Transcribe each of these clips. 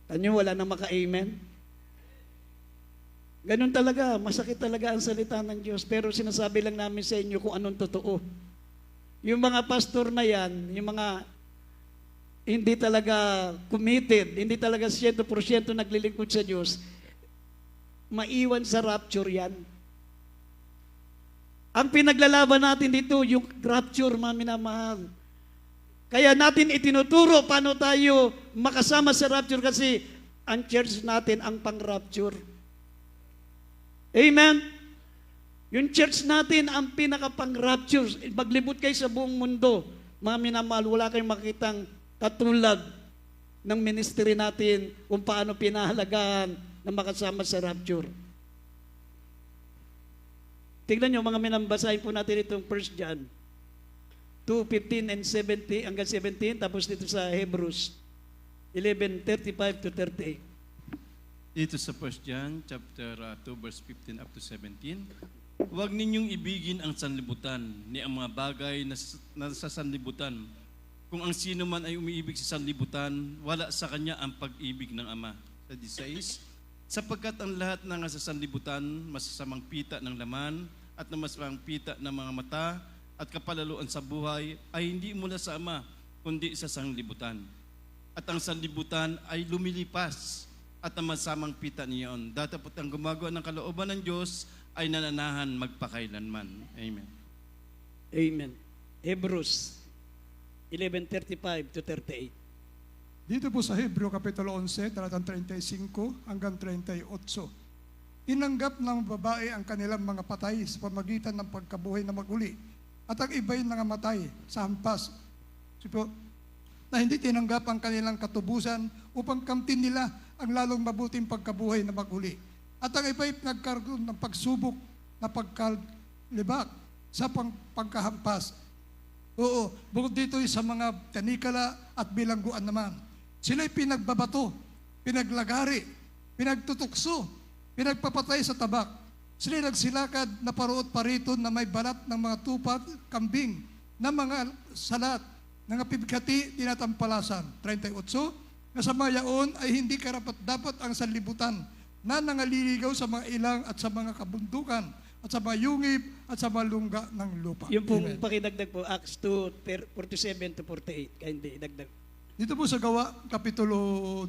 Tanyo, wala nang maka-amen. Ganun talaga, masakit talaga ang salita ng Diyos. Pero sinasabi lang namin sa inyo kung anong totoo. Yung mga pastor na yan, yung mga hindi talaga committed, hindi talaga 100% naglilingkod sa Diyos, maiwan sa rapture yan. Ang pinaglalaban natin dito, yung rapture, mga minamahal. Kaya natin itinuturo paano tayo makasama sa rapture kasi ang church natin ang pang-rapture. Amen? Yung church natin ang pinaka-pang-rapture. Maglibot kayo sa buong mundo. Mga minamahal, wala kayong makitang katulad ng ministry natin kung paano pinahalagaan na makasama sa rapture. Tignan nyo, mga minambasahin po natin itong 1 John 2:15 and 17 hanggang 17, tapos dito sa Hebrews 11:35 to 38. Dito sa 1 John chapter 2 verse 15 up to 17, huwag ninyong ibigin ang sanlibutan ni ang mga bagay na sa sanlibutan. Kung ang sino man ay umiibig sa sanlibutan, wala sa kanya ang pag-ibig ng Ama. Sa 16, sapagkat ang lahat ng nasa sanlibutan, masasamang pita ng laman at na masasamang pita ng mga mata at kapalaluan sa buhay ay hindi mula sa Ama, kundi sa sanlibutan. At ang sanlibutan ay lumilipas at ang masamang pita niyon. Datapot ang gumagawa ng kalooban ng Diyos ay nananahan magpakailanman. Amen. Amen. Hebrews 11:35 to 38. Dito po sa Hebreo Kapitulo 11, talatang 35 hanggang 38. Tinanggap ng babae ang kanilang mga patay sa pamagitan ng pagkabuhay na maguli, at ang iba'y nangamatay sa hampas. Na hindi tinanggap ang kanilang katubusan upang kamtin nila ang lalong mabuting pagkabuhay na maguli. At ang iba'y nagkaroon ng pagsubok na pagkalibak sa pagkahampas. Oo, bukod dito sa mga tanikala at bilangguan naman. Sila'y pinagbabato, pinaglagari, pinagtutukso, pinagpapatay sa tabak. Sila'y nagsilakad na paruot pariton na may balat ng mga tupat, kambing, na mga salat, ng pibigati, tinatampalasan. 38, na sa mga yaon ay hindi karapat-dapat ang sanlibutan na nangaliligaw sa mga ilang at sa mga kabundukan at sa mga yungib at sa mga lungga ng lupa. Yung pong pakidagdag po, Acts 2:47 to 48. Kaya hindi, dagdag. Dito po sa Gawa, Kapitulo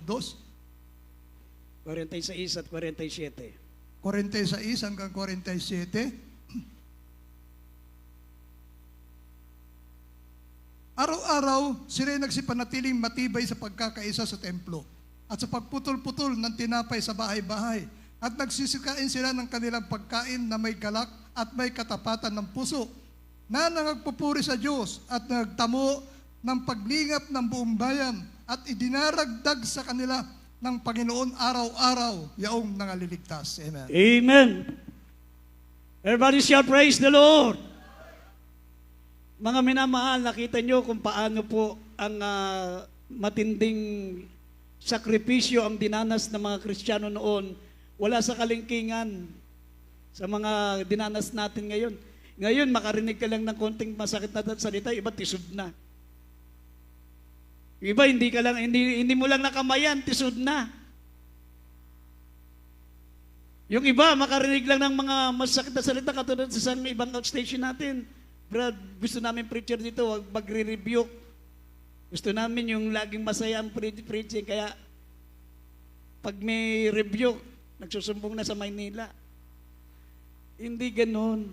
2, 46 at 47. 46 hanggang 47. Araw-araw, sila'y nagsipanatiling matibay sa pagkakaisa sa templo at sa pagputol-putol ng tinapay sa bahay-bahay, at nagsisikain sila ng kanilang pagkain na may galak at may katapatan ng puso, na nangagpupuri sa Diyos at nagtamo ng paglingap ng buong bayan, at idinaragdag sa kanila ng Panginoon araw-araw yaong nangaliligtas. Amen. Amen. Everybody shall praise the Lord. Mga minamahal, nakita nyo kung paano po ang matinding sakripisyo ang dinanas ng mga Kristiyano noon. Wala sa kalingkingan sa mga dinanas natin ngayon. Ngayon, makarinig ka lang ng konting masakit na salita, iba tisod na. Iba, hindi mo lang nakamayan, tisod na. Yung iba, makarinig lang ng mga masakit na salita katulad sa isang ibang outstation natin. Brad, gusto namin preacher dito, wag magre-rebuke. Gusto namin yung laging masaya ang preaching, kaya pag may rebuke, nagsusumbong na sa Maynila. Hindi ganon.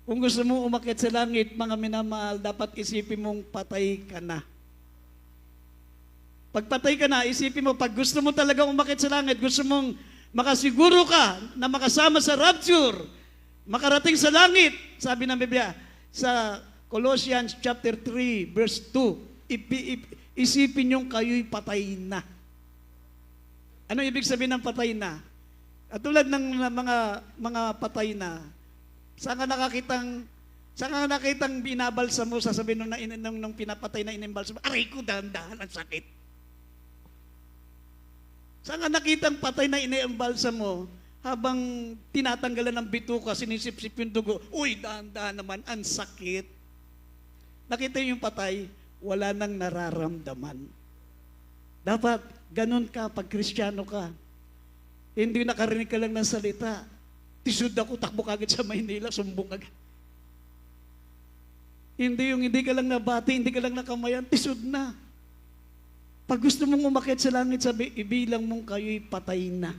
Kung gusto mo umakyat sa langit, mga minamahal, dapat isipin mong patay ka na. Pag patay ka na, isipin mo, pag gusto mo talaga umakyat sa langit, gusto mong makasiguro ka na makasama sa rapture, makarating sa langit, sabi ng Biblia, sa Colossians chapter 3, verse 2, isipin yung kayo'y patay na. Ano ibig sabihin ng patay na? At tulad ng mga patay na, saan ka nakitang binabalsa mo, sasabihin nung pinapatay na inimbalsa mo, aray ko, dahan-dahan, ang sakit. Saan ka nakitang patay na inimbalsa mo, habang tinatanggalan ng bituka, sinisip-sip yung dugo, uy, dahan-dahan naman, ang sakit. Nakita yung patay, wala nang nararamdaman. Dapat ganun ka pag Kristiyano ka. Hindi nakarinig ka lang ng salita. Tisod ako, takbo kagad sa Maynila, sumbong agad. Hindi yung hindi ka lang nabati, hindi ka lang nakamayan, tisod na. Pag gusto mong umakyat sa langit, sabi, ibilang mong kayo'y patay na.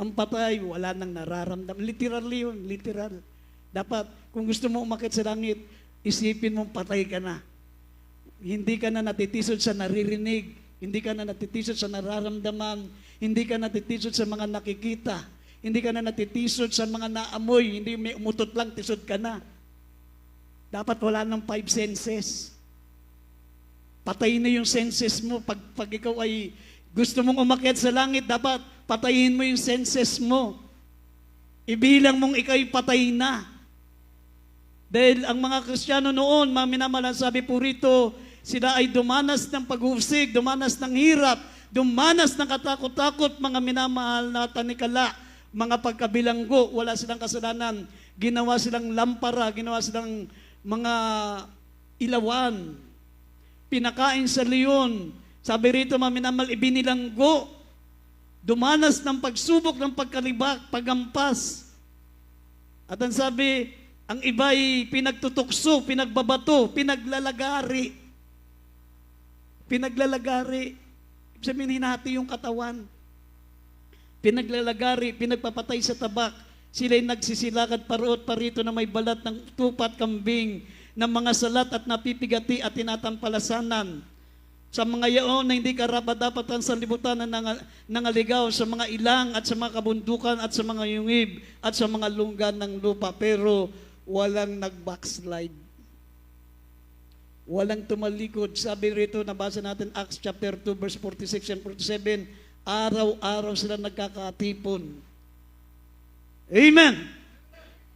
Ang patay, wala nang nararamdam. Literally yun, literal. Dapat, kung gusto mo umakyat sa langit, isipin mong patay ka na. Hindi ka na natitisod sa naririnig, hindi ka na natitisod sa nararamdaman, hindi ka natitisod sa mga nakikita, hindi ka na natitisod sa mga naamoy, hindi may umutot lang, tisod ka na. Dapat wala ng 5 senses. Patayin na yung senses mo. Pag ikaw ay gusto mong umakyat sa langit, dapat patayin mo yung senses mo. Ibilang mong ikaw'y patay na. Dahil ang mga Kristiyano noon, minamalang sabi po rito, sila ay dumanas ng pag-uusig, dumanas ng hirap, dumanas ng katakot-takot, mga minamahal na tanikala, mga pagkabilanggo, wala silang kasalanan, ginawa silang lampara, ginawa silang mga ilawan, pinakain sa leon. Sabi rito, mga minamahal, ibinilanggo, dumanas ng pagsubok, ng pagkalibak, pagampas. At ang sabi, ang iba'y pinagtutukso, pinagbabato, pinaglalagari. Pinaglalagari. Ibig sabihin, hinati yung katawan. Pinaglalagari, pinagpapatay sa tabak. Sila'y nagsisilakad paroot parito na may balat ng tupat kambing, ng mga salat at napipigati at tinatampalasanan. Sa mga yaon na hindi karapat-dapat ang sanlibutan na nangaligaw sa mga ilang at sa mga kabundukan at sa mga yungib at sa mga lunggan ng lupa. Pero walang nag-backslide. Walang tumalikod. Sabi rito, nabasa natin Acts chapter 2 verse 46 and 47, araw-araw sila nagkakatipon. Amen!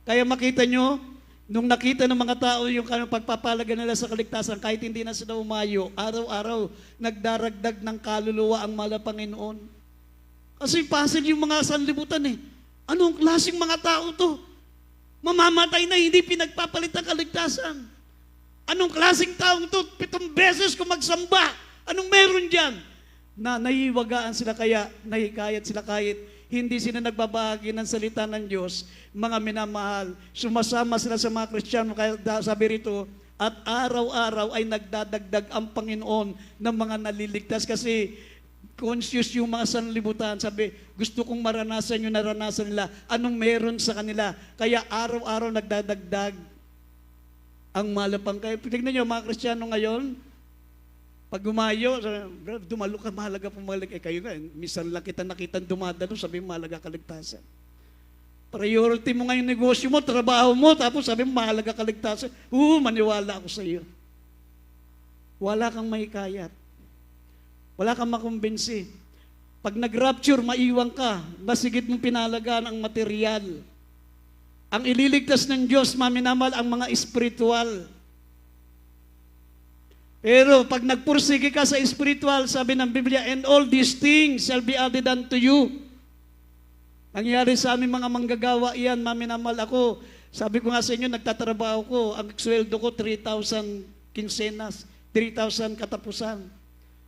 Kaya makita nyo, nung nakita ng mga tao yung pagpapalaga nila sa kaligtasan, kahit hindi na sila umayo, araw-araw nagdaragdag ng kaluluwa ang mala Panginoon. Kasi pasil yung mga sanlibutan eh. Anong klaseng mga tao to? Mamamatay na hindi pinagpapalit ang kaligtasan. Anong klaseng taong to? 7 beses kung magsamba. Anong meron dyan? Na nahiwagaan sila kaya, nahikayat sila kahit hindi sila nagbabahagi ng salita ng Diyos, mga minamahal. Sumasama sila sa mga Kristiyano, kaya sabi rito, at araw-araw ay nagdadagdag ang Panginoon ng mga naliligtas kasi conscious yung mga sanlibutan. Sabi, gusto kong maranasan yung naranasan nila. Anong meron sa kanila? Kaya araw-araw nagdadagdag ang malapang. Kaya tignan nyo, mga Kristiyano ngayon, pag gumayo, dumalo ka, mahalaga pumalag. Kayo na, minsan lang kita nakita dumadalo, sabi mo, mahalaga kaligtasan. Priority mo ngayon negosyo mo, trabaho mo, tapos sabi mo, mahalaga kaligtasan. Maniwala ako sa iyo. Wala kang mahikayat. Wala kang makumbinsi. Pag nag-rapture, maiwan ka. Masigit mong pinalagaan ang material. Ang ililigtas ng Diyos, maminamal, ang mga espiritual. Pero pag nagpursige ka sa spiritual, sabi ng Biblia, and all these things shall be added unto you. Nangyari sa aming mga manggagawa iyan, maminamal ako. Sabi ko nga sa inyo, nagtatrabaho ko, ang sweldo ko 3,000 kinsenas, 3,000 katapusan.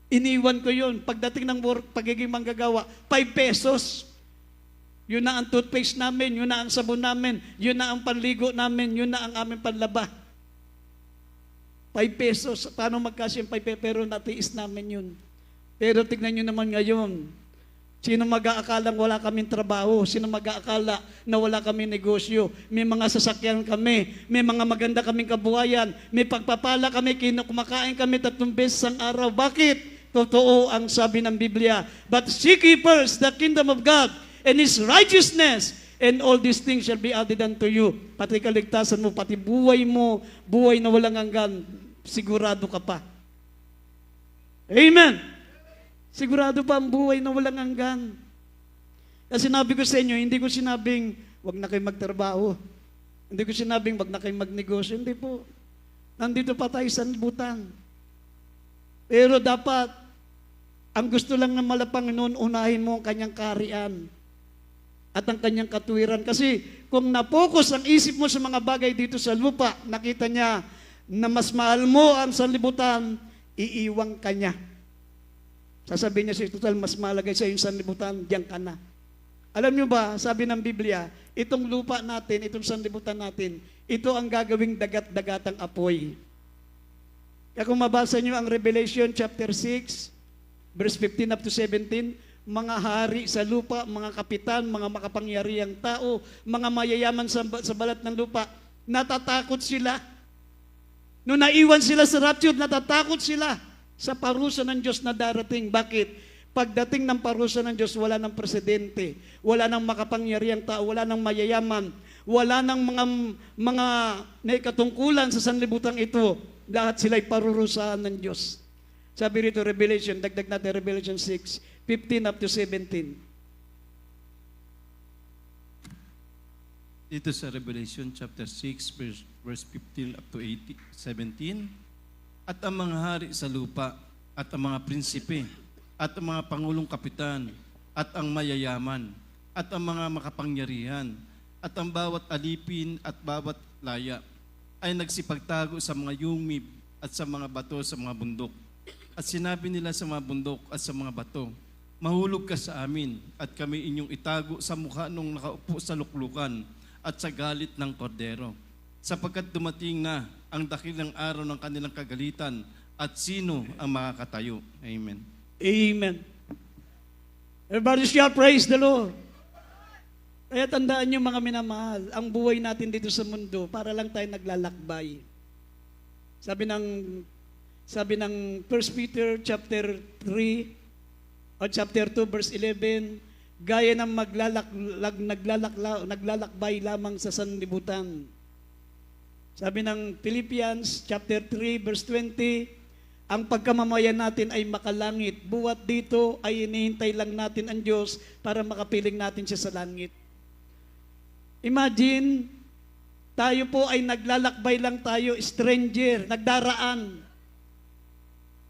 Iniwan ko yun. Pagdating ng work, pagiging manggagawa, 5 pesos. Yun na ang toothpaste namin, yun na ang sabon namin, yun na ang panligo namin, yun na ang aming panlaba. 5 pesos. Paano magkasya yung 5 pesos? Pero natiis namin yun. Pero tignan nyo naman ngayon, sino mag-aakalang wala kaming trabaho? Sino mag-aakala na wala kaming negosyo? May mga sasakyan kami, may mga maganda kaming kabuhayan, may pagpapala kami, kumakain kami 3 beses ang araw. Bakit? Totoo ang sabi ng Biblia. But seek ye first the kingdom of God and His righteousness, and all these things shall be added unto you. Pati kaligtasan mo, pati buhay mo, buhay na walang hanggan, sigurado ka pa. Amen! Sigurado pa ang buhay na walang hanggan. Kasi sinabi ko sa inyo, hindi ko sinabing, wag na kayo magtrabaho. Hindi ko sinabing, wag na kayo magnegosyo. Hindi po. Nandito pa tayo sa sanlibutan. Pero dapat, ang gusto lang ng Panginoon, unahin mo ang kanyang kaharian at ang kanyang katuwiran. Kasi kung napokus ang isip mo sa mga bagay dito sa lupa, nakita niya na mas mahal mo ang sanlibutan, iiwang ka niya. Sasabihin niya siya, total, mas malagay sa yung sanlibutan, diyan ka na. Alam niyo ba, sabi ng Biblia, itong lupa natin, itong sanlibutan natin, ito ang gagawing dagat-dagatang apoy. Kaya kung mabasa niyo ang Revelation chapter 6, verse 15 up to 17, mga hari sa lupa, mga kapitan, mga makapangyarihang tao, mga mayayaman sa balat ng lupa, natatakot sila. Nung naiwan sila sa rapture, natatakot sila sa parusa ng Diyos na darating. Bakit? Pagdating ng parusa ng Diyos, wala ng presidente, wala ng makapangyarihang tao, wala ng mayayaman, wala ng mga naikatungkulan sa sanlibutan ito. Lahat sila'y parurusahan ng Diyos. Sabi rito, Revelation, dagdag natin Revelation 6, 15 up to 17. Dito sa Revelation chapter 6, verse 15 up to 17, at ang mga hari sa lupa, at ang mga prinsipe, at ang mga pangulong kapitan, at ang mayayaman, at ang mga makapangyarihan, at ang bawat alipin at bawat laya, ay nagsipagtago sa mga yumib at sa mga bato sa mga bundok. At sinabi nila sa mga bundok at sa mga bato, mahulog ka sa amin, at kami inyong itago sa mukha nung nakaupo sa luklukan, at sa galit ng kordero. Sapagkat dumating na ang dakilang araw ng kanilang kagalitan, at sino ang makakatayo? Amen. Amen. Everybody shall praise the Lord. Kaya tandaan niyo mga minamahal, ang buhay natin dito sa mundo, para lang tayo naglalakbay. Sabi ng 1 Peter chapter 3 o chapter 2 verse 11, gaya ng naglalakbay lamang sa sanlibutan. Sabi ng Philippians chapter 3 verse 20, ang pagkamamayan natin ay makalangit. Buwat dito ay inihintay lang natin ang Diyos para makapiling natin siya sa langit. Imagine, tayo po ay naglalakbay lang tayo, stranger, nagdaraan.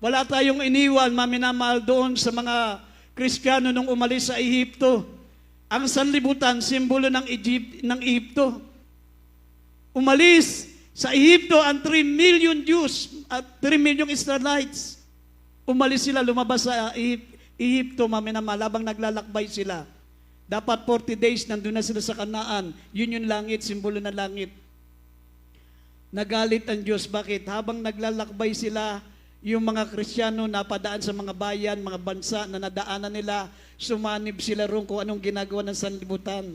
Wala tayong iniwan, maminamahal, doon sa mga Kristiyano nung umalis sa Ehipto. Ang sanlibutan, simbolo ng Ehipto. Umalis sa Ehipto ang 3 million Jews at 3 million Israelites. Umalis sila, lumabas sa Ehipto, maminamahal, habang naglalakbay sila. Dapat 40 days nandun na sila sa Kanaan. Yun yung langit, simbolo ng langit. Nagalit ang Diyos. Bakit? Habang naglalakbay sila, yung mga Kristiyano na padaan sa mga bayan, mga bansa na nadaanan nila, sumanib sila ron kung anong ginagawa ng sanlibutan.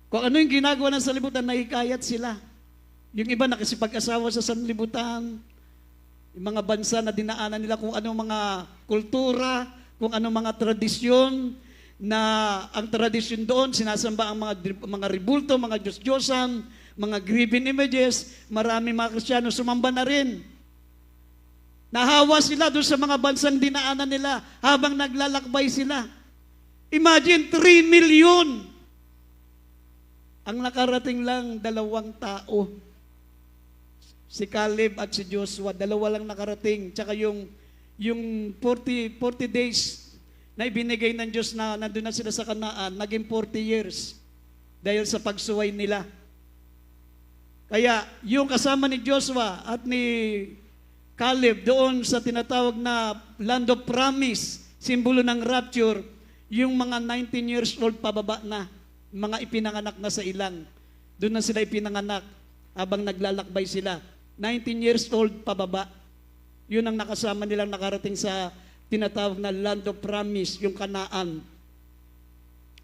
Kung ano yung ginagawa ng sanlibutan, nahikayat sila. Yung iba nakisipag-asawa sa sanlibutan, yung mga bansa na dinaanan nila kung anong mga kultura, kung anong mga tradisyon, na ang tradisyon doon, sinasamba ang mga ribulto, mga Diyos-Diyosan, mga graven images, marami mga Kristiyano sumamba na rin. Nahawa sila doon sa mga bansang dinaanan nila habang naglalakbay sila. Imagine, 3 million. Ang nakarating lang 2 tao. Si Caleb at si Joshua, 2 lang nakarating. Tsaka yung 40 days na ibinigay ng Diyos na nandun na sila sa Kanaan, naging 40 years dahil sa pagsuway nila. Kaya yung kasama ni Joshua at ni Caleb doon sa tinatawag na Land of Promise, simbolo ng rapture, yung mga 19 years old pababa na, mga ipinanganak na sa ilang. Doon na sila ipinanganak habang naglalakbay sila. 19 years old pababa. Yun ang nakasama nilang nakarating sa tinatawag na Land of Promise, yung Kanaan.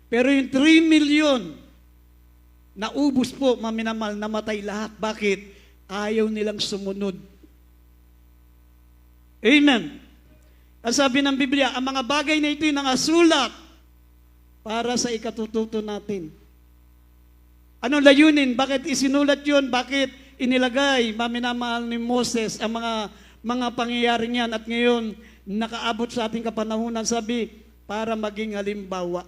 Pero yung 3 million, naubos po, maminamal, namatay lahat. Bakit? Ayaw nilang sumunod. Amen. Ang sabi ng Biblia, ang mga bagay na ito yung nakasulat para sa ikatututo natin. Anong layunin? Bakit isinulat yun? Bakit inilagay, maminamahal ni Moses, ang mga pangyayari niyan at ngayon, nakaabot sa ating kapanahunan, sabi, para maging halimbawa.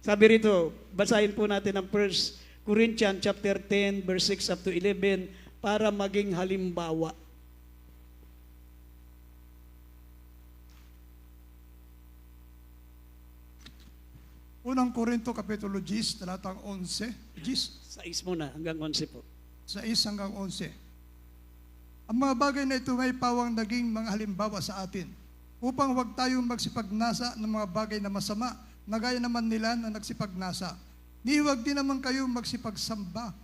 Sabi rito, basahin po natin ang 1 Corinthians chapter 10, verse 6 up to 11, para maging halimbawa. Unang Korinto, Kapitulo 10, talatang 11. 10, 6 muna, hanggang 11 po. 6 hanggang 11. Ang mga bagay na ito may pawang naging mga halimbawa sa atin upang huwag tayong magsipagnasa ng mga bagay na masama, na gaya naman nila na nagsipagnasa. Ni huwag din naman kayo mapagsamba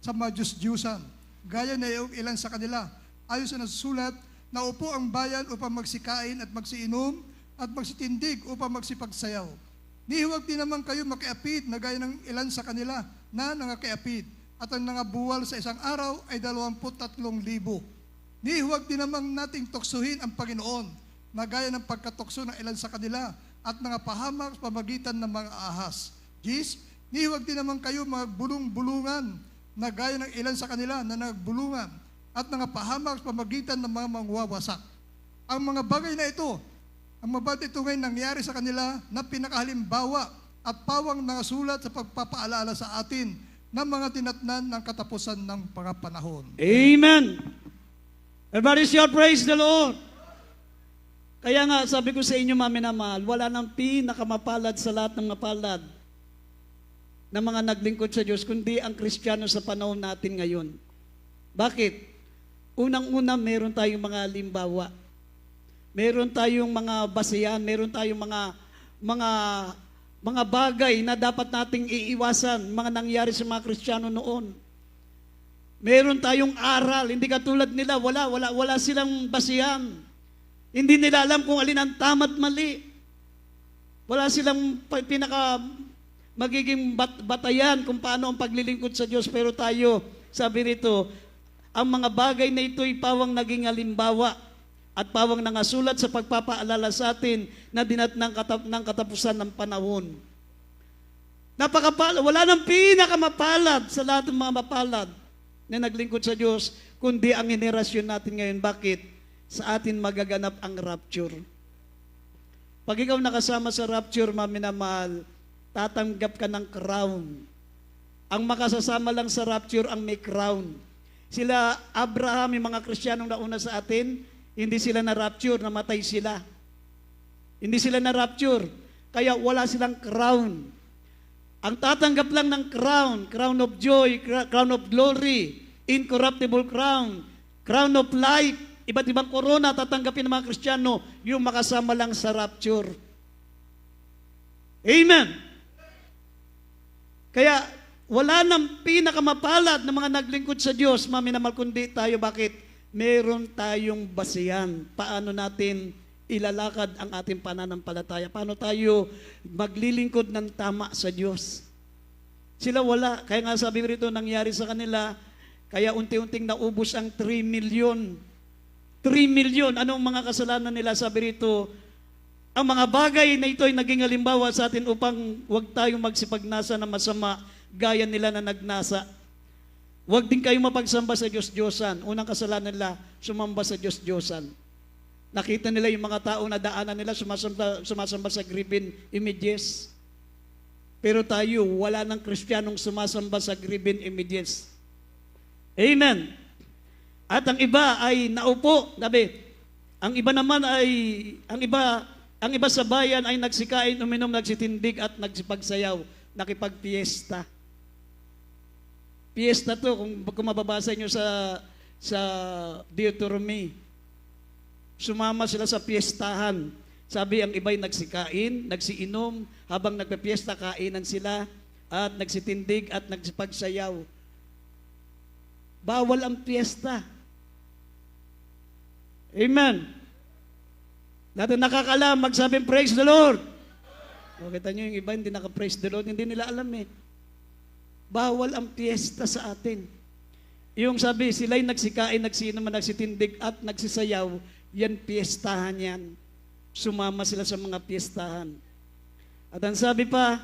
sa mga Diyos-Diyusan, gaya na iyong ilan sa kanila. Ayon sa nasusulat, na upo ang bayan upang magsikain at magsiinom at magsitindig upang magsipagsayaw. Ni huwag din naman kayo makiapid na gaya ng ilan sa kanila na nangakiapid, at ang nangabuwal sa isang araw ay 23,000. Ni huwag din naman nating tuksuhin ang Panginoon, na gaya ng pagkatukso ng ilan sa kanila at nangapahamak sa pamagitan ng mga ahas. Ni huwag din naman kayo magbulong-bulungan, na gaya ng ilan sa kanila na nagbulungan at nangapahamak sa pamagitan ng mga mangwawasak. Ang mga bagay na ito, ang mabat ito ngayon nangyari sa kanila na pinakahalimbawa at pawang nangasulat sa pagpapaalala sa atin ng mga tinatnan ng katapusan ng mga panahon. Amen. Everybody shout praise the Lord. Kaya nga, sabi ko sa inyo, maminamahal, wala nang pinakamapalad sa lahat ng mapalad na mga naglingkod sa Diyos, kundi ang Kristiyano sa panahon natin ngayon. Bakit? Unang-una, meron tayong mga halimbawa. Meron tayong mga basihan, meron tayong mga bagay na dapat nating iiwasan, mga nangyari sa mga Kristiyano noon. Meron tayong aral, hindi katulad nila, wala silang basihan. Hindi nila alam kung alin ang tama at mali. Wala silang magiging batayan kung paano ang paglilingkod sa Diyos. Pero tayo, sabi rito, ang mga bagay na ito'y pawang naging halimbawa at pawang nangasulat sa pagpapaalala sa atin na dinatnang ng katapusan ng panahon. Wala nang pinakamapalad sa lahat ng mga mapalad na naglingkod sa Diyos, kundi ang henerasyon natin ngayon. Bakit? Sa atin magaganap ang rapture. Pag ikaw nakasama sa rapture, maminamahal, tatanggap ka ng crown. Ang makasasama lang sa rapture ang may crown. Sila, Abraham, yung mga Kristiyanong nauna sa atin, hindi sila na-rapture, namatay sila. Hindi sila na-rapture, kaya wala silang crown. Ang tatanggap lang ng crown, crown of joy, crown of glory, incorruptible crown, crown of life, iba't ibang corona tatanggapin ng mga Kristiyano, yung makasama lang sa rapture. Amen! Kaya, wala nang pinakamapalad na mga naglingkod sa Diyos, maminamahal, kundi tayo. Bakit? Meron tayong basihan. Paano natin ilalakad ang ating pananampalataya? Paano tayo maglilingkod ng tama sa Diyos? Sila wala. Kaya nga sabi rito, nangyari sa kanila, kaya unti-unting naubos ang 3 million. 3 million. Anong mga kasalanan nila? Sabi rito, ang mga bagay na ito ay naging halimbawa sa atin upang huwag tayong magsipagnasa ng masama gaya nila na nagnasa. Huwag din kayong mapagsamba sa Diyos-Diyosan. Unang kasalanan nila, sumamba sa Diyos-Diyosan. Nakita nila yung mga tao na daanan nila, sumasamba sa graven images. Pero tayo, wala ng Kristiyanong sumasamba sa graven images. Amen. At ang iba ay naupo. Sabi, ang iba naman ay, ang iba sa bayan ay nagsikain, uminom, nagsitindig at nagsipagsayaw, nakipagpiesta. Piesta to, kung mababasa nyo sa Deuteronomy, sumama sila sa piestahan. Sabi, ang iba'y nagsikain, nagsiinom, habang nagpapiesta, kainan sila, at nagsitindig at nagsipagsayaw. Bawal ang piesta. Amen. Lahat na nakakalam, magsabing, praise the Lord. O, kita nyo yung iba, hindi naka-praise the Lord, hindi nila alam eh. Bawal ang piyesta sa atin. Yung sabi, sila'y nagsikain, nagsiinom, nagsitindig at nagsisayaw, yan piyestahan yan. Sumama sila sa mga piyestahan. At ang sabi pa,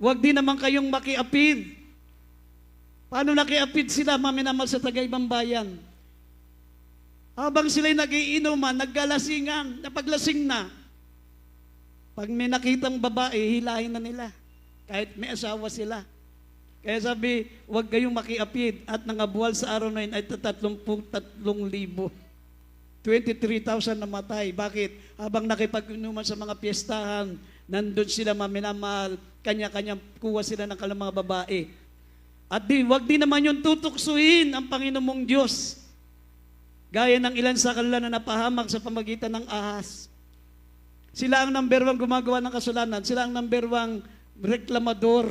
huwag din naman kayong makiapid. Paano nakiapid sila, maminamahal sa taga-ibang bayan? Habang sila'y nagiinuman, naggalasingan, napaglasing na. Pag may nakitang babae, hilahin na nila. Kahit may asawa sila. Kaya sabi, huwag kayong makiapid at nangabuwal sa araw na yun ay 33,000. 23,000 namatay. Bakit? Habang nakipag-inuman sa mga piyestahan, nandun sila maminamahal, kanya-kanya kuha sila ng kalang mga babae. At huwag din naman yung tutuksuhin ang Panginoong Diyos. Gaya ng ilan sa kanila na napahamak sa pamagitan ng ahas. Sila ang number one gumagawa ng kasalanan. Sila ang number one reklamador.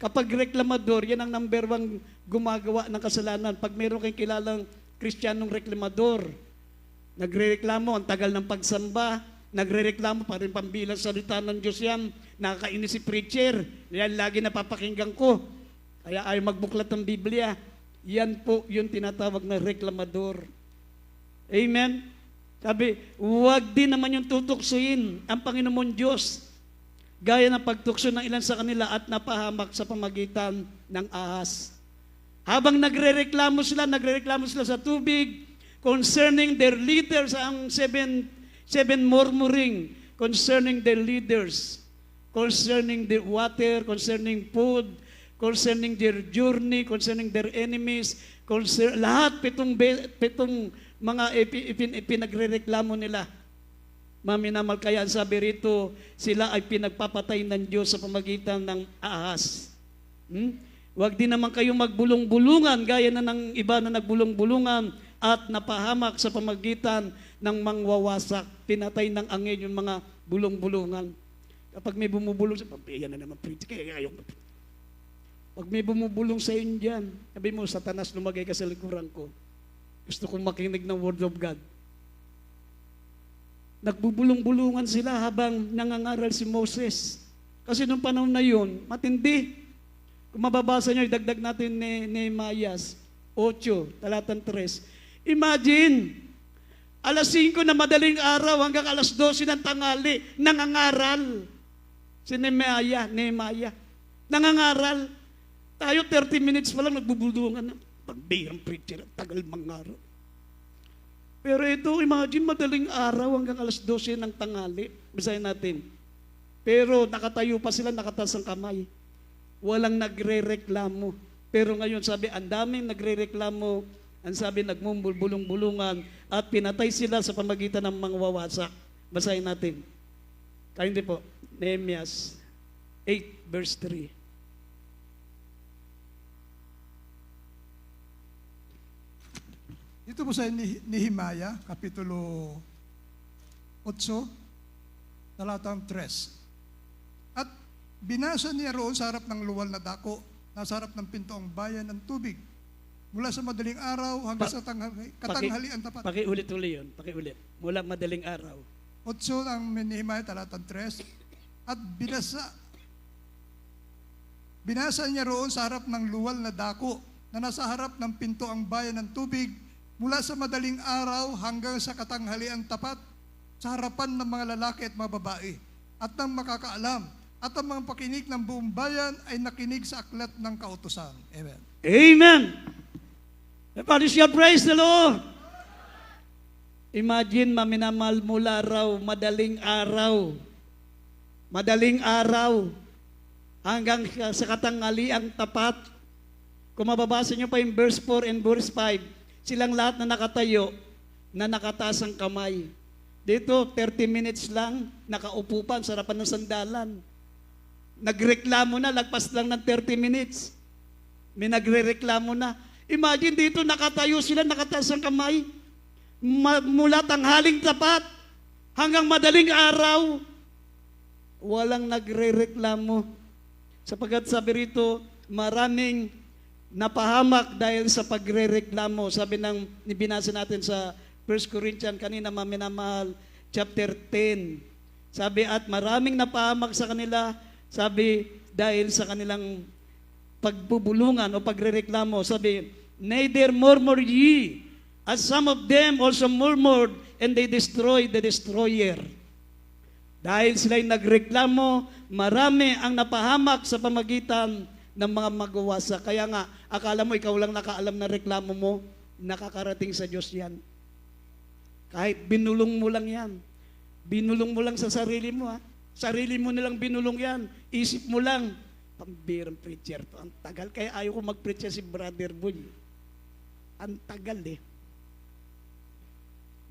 Kapag reklamador, yan ang number one gumagawa ng kasalanan. Pag meron kayong kilalang Kristiyanong reklamador, nagrereklamo, ang tagal ng pagsamba, nagrereklamo, pa rin pambilang salita ng Diyos yan, nakakainis si preacher, yan lagi napapakinggan ko, kaya ayaw magbuklat ng Biblia. Yan po yung tinatawag na reklamador. Amen? Sabi, huwag din naman yung tutuksuin ang Panginoon Diyos, gaya ng pagtukso ng ilan sa kanila at napahamak sa pamagitan ng ahas. Habang nagrereklamo sila sa tubig, concerning their leaders, ang seven murmuring concerning their leaders, concerning their water, concerning food, concerning their journey, concerning their enemies, lahat pitong mga pinagrereklamo nila. Maminamal kaya sabi rito, sila ay pinagpapatay ng Diyos sa pamagitan ng ahas. Huwag din naman kayong magbulong-bulungan gaya na ng iba na nagbulong-bulungan at napahamak sa pamagitan ng mangwawasak. Pinatay ng angin yung mga bulong-bulungan. Kapag may bumubulong sa papiyan na naman, preach, kaya ayaw. Pag may bumubulong sa inyo dyan, sabi mo, Satanas, lumagay ka sa likuran ko. Gusto kong makinig ng Word of God. Nagbubulong-bulungan sila habang nangangaral si Moses. Kasi nung panahon na yun, matindi. Kung mababasa nyo, idagdag natin ni Nehemiah 8, talatang 3. Imagine, alas 5 na madaling araw hanggang alas 12 ng tanghali, nangangaral. Si Nehemiah, nangangaral. Tayo 30 minutes pa lang nagbubulungan. Pagbirang preacher, tagal mangaral. Pero ito, imagine, madaling araw hanggang alas 12 ng tanghali. Basahin natin. Pero nakatayo pa sila, nakataas ang kamay. Walang nagre-reklamo. Pero ngayon sabi, ang daming nagre-reklamo, ang sabi, nagmumbulong-bulungan, at pinatay sila sa pamagitan ng mga wawasak. Basahin natin. Kaya hindi po, Nehemiah 8 verse 3. Ito po sa Nehemiah, Kapitulo 8, talatang 3. At binasa niya roon sa harap ng luwal na dako, nasa harap ng pintoong bayan ng tubig, mula sa madaling araw hanggang sa katanghalian tapat. Pakiulit-uli yun, pakiulit. Mula madaling araw. 8 ang Nehemiah, talatang 3. At binasa niya roon sa harap ng luwal na dako, na nasa harap ng pinto ang bayan ng tubig, mula sa madaling araw hanggang sa katanghalian tapat, sa harapan ng mga lalaki at mga babae, at ng makakaalam, at ang mga pakinig ng buong bayan ay nakinig sa aklat ng kautusan. Amen. Amen! Everybody shall praise the Lord! Imagine, maminamal mula raw, madaling araw, hanggang sa katanghaliang tapat. Kung mababasa nyo pa yung verse 4 and verse 5, silang lahat na nakatayo, na nakataas ang kamay. Dito, 30 minutes lang, nakaupo pa sa harapan ng sandalan. Nagreklamo na, lagpas lang ng 30 minutes. May nagre-reklamo na. Imagine dito, nakatayo sila, nakataas ang kamay. Mula tanghaling tapat, hanggang madaling araw, walang nagre-reklamo. Sapagkat sabi rito, maraming napahamak dahil sa pagre-reklamo. Sabi ng binasa natin sa 1 Corinthians kanina, maminamahal, chapter 10. Sabi, at maraming napahamak sa kanila, sabi, dahil sa kanilang pagbubulungan o pagre-reklamo. Sabi, neither murmur ye, as some of them also murmured, and they destroyed the destroyer. Dahil sila'y nagreklamo, marami ang napahamak sa pamagitan ng mga magawasa. Kaya nga, akala mo ikaw lang nakaalam na reklamo mo, nakakarating sa Diyos yan. Kahit binulong mo lang yan. Binulong mo lang sa sarili mo, ha? Sarili mo nilang binulong yan. Isip mo lang, pambirang preacher to. Ang tagal, kaya ayaw ko mag-preacher si Brother Boy. Ang tagal eh.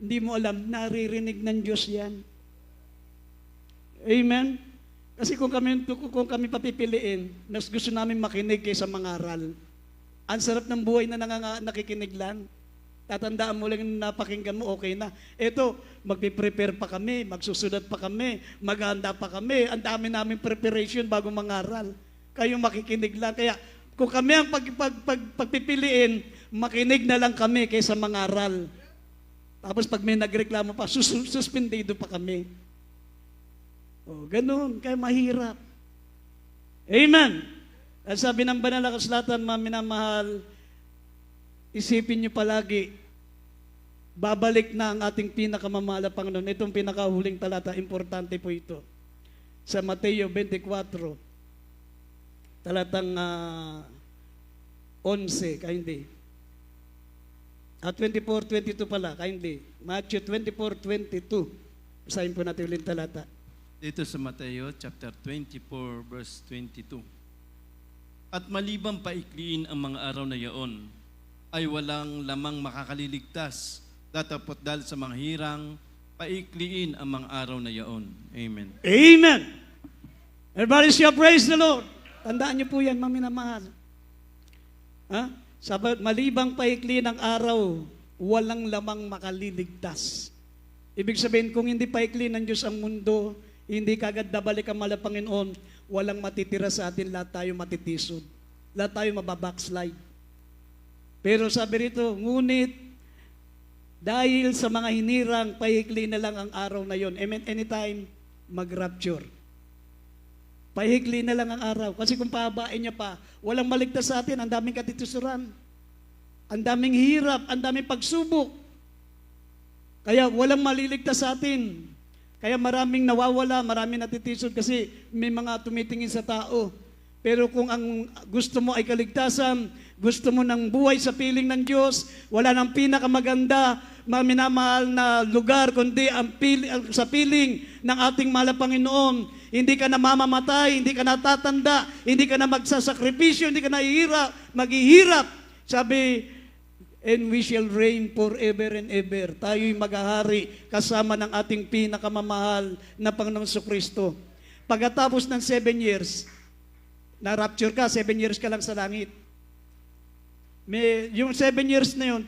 Hindi mo alam, naririnig ng Diyos yan. Amen? Kasi kung kami papipiliin, mas gusto namin makinig kaysa mangaral. Ang sarap ng buhay na nakikinig lang. tatandaan mo lang na napakinggan mo, okay na. Ito, magpiprepare pa kami, magsusulat pa kami, maghahanda pa kami. Ang dami namin preparation bago mangaral. Kayo makikinig lang. Kaya kung kami ang pagpipiliin, makinig na lang kami kaysa mangaral. Tapos pag may nagreklamo pa, suspendido pa kami. O, ganun. Kaya mahirap. Amen. At sabi ng banal na kasulatan, mga minamahal, isipin niyo palagi, babalik na ang ating pinakamamahal na Panginoon. Itong pinakahuling talata, importante po ito. Sa Mateo 24, talatang 11, kaya hindi. At 24, 22 pala, kaya hindi. Matthew 24, 22. Basahin po natin ulit talata. Dito sa Mateo chapter 24 verse 22. At malibang paikliin ang mga araw na yaon, ay walang lamang makakaliligtas, datapot dahil sa mga hirang, paikliin ang mga araw na yaon. Amen. Amen. Everybody shall praise the Lord. Tandaan niyo po yan, mga minamahal. Ha? Sabat malibang paikli ng araw, walang lamang makaliligtas. Ibig sabihin, kung hindi paikli ng Diyos ang mundo, hindi kagad nabalik ang mahal na Panginoon, walang matitira sa atin, lahat tayo matitisod. Lahat tayo mababackslide. Pero sabi rito, ngunit, dahil sa mga hinirang, paikli na lang ang araw na yon. Amen. Anytime, mag-rapture. Pahikli na lang ang araw. Kasi kung pahabain niya pa, walang maligtas sa atin, ang daming katitusuran. Ang daming hirap, ang daming pagsubok. Kaya walang maliligtas sa atin. Kaya maraming nawawala, maraming natitisod kasi may mga tumitingin sa tao. Pero kung ang gusto mo ay kaligtasan, gusto mo ng buhay sa piling ng Diyos, wala nang pinakamaganda, minamahal na lugar, kundi sa piling ng ating mahal na Panginoon. Hindi ka na mamamatay, hindi ka natatanda, hindi ka na magsasakripisyo, hindi ka na maghihirap. Sabi, and we shall reign forever and ever. Tayo'y maghahari kasama ng ating pinakamamahal na Panginoong Kristo. Pagkatapos ng 7 years, na-rapture ka, 7 years ka lang sa langit. Yung 7 years na yun,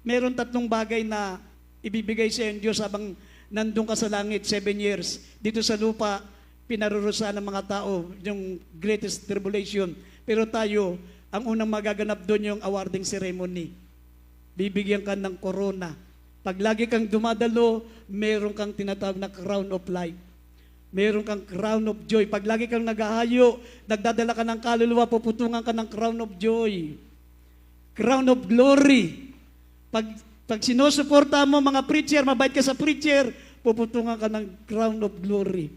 meron 3 bagay na ibibigay sa iyo Diyos habang nandun ka sa langit, 7 years. Dito sa lupa, pinarurusahan ng mga tao, yung greatest tribulation. Pero tayo, ang unang magaganap doon yung awarding ceremony. Bibigyan ka ng corona. Pag lagi kang dumadalo, meron kang tinatawag na crown of life. Meron kang crown of joy. Pag lagi kang naghahayo, nagdadala ka ng kaluluwa, puputungan ka ng crown of joy. Crown of glory. Pag sinusuporta mo mga preacher, mabait ka sa preacher, puputungan ka ng crown of glory.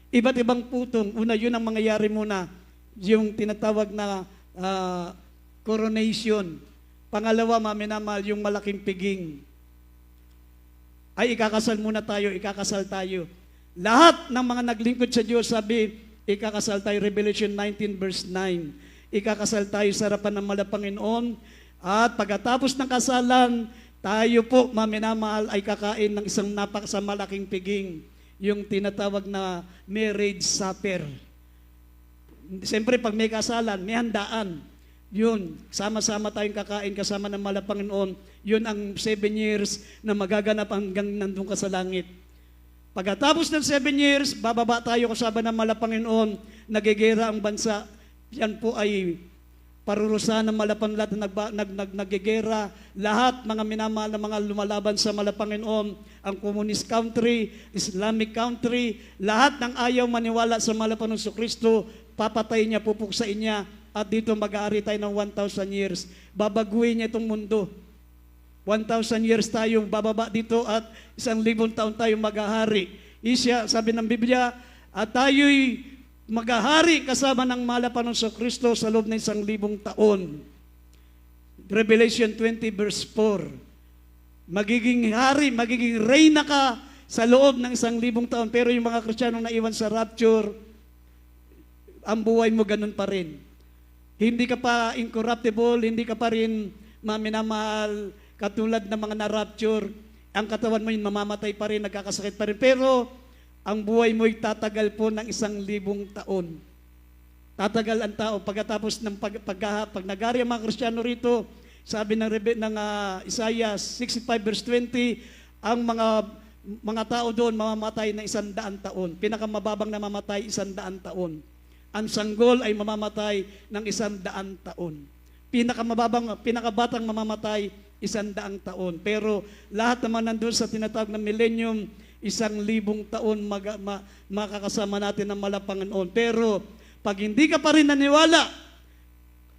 Iba't ibang putong. Una, yun ang mangyayari muna. Yung tinatawag na coronation. Pangalawa, maminamahal, yung malaking piging. Ay, ikakasal muna tayo, ikakasal tayo. Lahat ng mga naglingkod sa Diyos, sabi, ikakasal tayo, Revelation 19 verse 9. Ikakasal tayo sa harapan ng mahal na Panginoon. At pagkatapos ng kasalan, tayo po, maminamahal, ay kakain ng isang malaking piging. Yung tinatawag na marriage supper. Siyempre, pag may kasalan, may handaan. Yun, sama-sama tayong kakain kasama ng mahal na Panginoon. Yun ang 7 years na magaganap hanggang nandun ka sa langit. Pagkatapos ng 7 years, bababa tayo kasama ng mahal na Panginoon, nagigera ang bansa. Yan po ay parurusahan ng mahal na Panginoon na nagigera. Lahat mga minamahal na mga lumalaban sa mahal na Panginoon, ang communist country, Islamic country, lahat ng ayaw maniwala sa mahal na Panginoon Kristo, papatayin niya, pupuksain niya, at dito mag-aari tayo ng 1,000 years. Babaguhin niya itong mundo. 1,000 years tayong bababa dito at 1,000 taon tayong maghahari. Isya, sabi ng Biblia, at tayo'y maghahari kasama ng mahal na Panginoon Kristo sa loob ng 1,000 taon. Revelation 20 verse 4. Magiging hari, magiging reyna ka sa loob ng 1,000 taon. Pero yung mga Kristiyanong naiwan sa rapture, ang buhay mo ganun pa rin. Hindi ka pa incorruptible, hindi ka pa rin maminamahal, katulad ng mga na-rapture. Ang katawan mo yun, mamamatay pa rin, nagkakasakit pa rin. Pero, ang buhay mo ay tatagal po ng 1,000 taon. Tatagal ang tao. Pagkatapos ng pag nagari ang mga Kristiyano rito, Sabi ng Isaiah 65 verse 20, ang mga tao doon mamamatay na 100 taon. Pinakamababang na mamatay 100 taon. Ang sanggol ay mamamatay ng 100 taon. Pinakabatang mamamatay 100 taon. Pero lahat naman nandun sa tinatawag na millennium, 1,000 taon makakasama natin ng Panginoon. Pero pag hindi ka pa rin naniwala,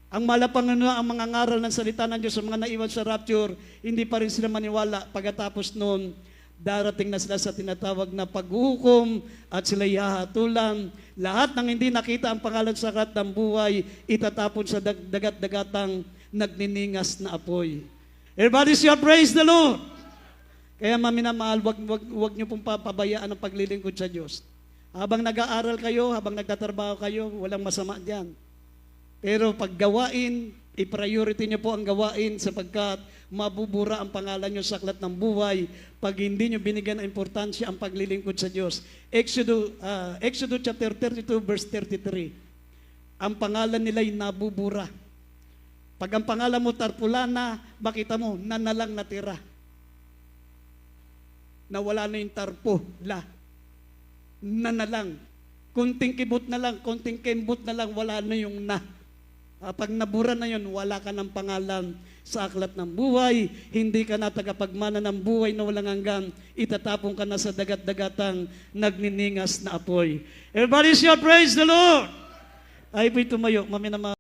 ang Panginoon, ang mga ngaral ng salita ng Diyos, sa mga naiwan sa rapture, hindi pa rin sila maniwala. Pagkatapos noon, darating na sila sa tinatawag na paghuhukom at sila hahatulan. Lahat ng hindi nakita ang pangalan sa aklat ng buhay, itatapon sa dagat-dagatang nagniningas na apoy. Everybody say, praise the Lord! Kaya maminamahal, wag niyo pong papabayaan ang paglilingkod sa Diyos. Habang nag-aaral kayo, habang nagtatrabaho kayo, walang masama diyan. Pero pag gawain, i-priority niyo po ang gawain sapagkat mabubura ang pangalan niyo sa aklat ng buhay pag hindi niyo binigyan ng importansya ang paglilingkod sa Diyos. Exodus chapter 32 verse 33. Ang pangalan nila'y nabubura. Pag ang pangalan mo tarpulana, makita mo, nanalang natira. Nawala na yung tarpo, nanalang. Kunting kibot na lang, kunting kembot na lang, wala na yung na. Pag nabura na yun, wala ka ng pangalan sa aklat ng buhay, hindi ka na tagapagmana ng buhay na walang hanggan, itatapon ka na sa dagat-dagatang nagniningas na apoy. Everybody shout, praise the Lord! Ay po'y tumayo, maminamahal.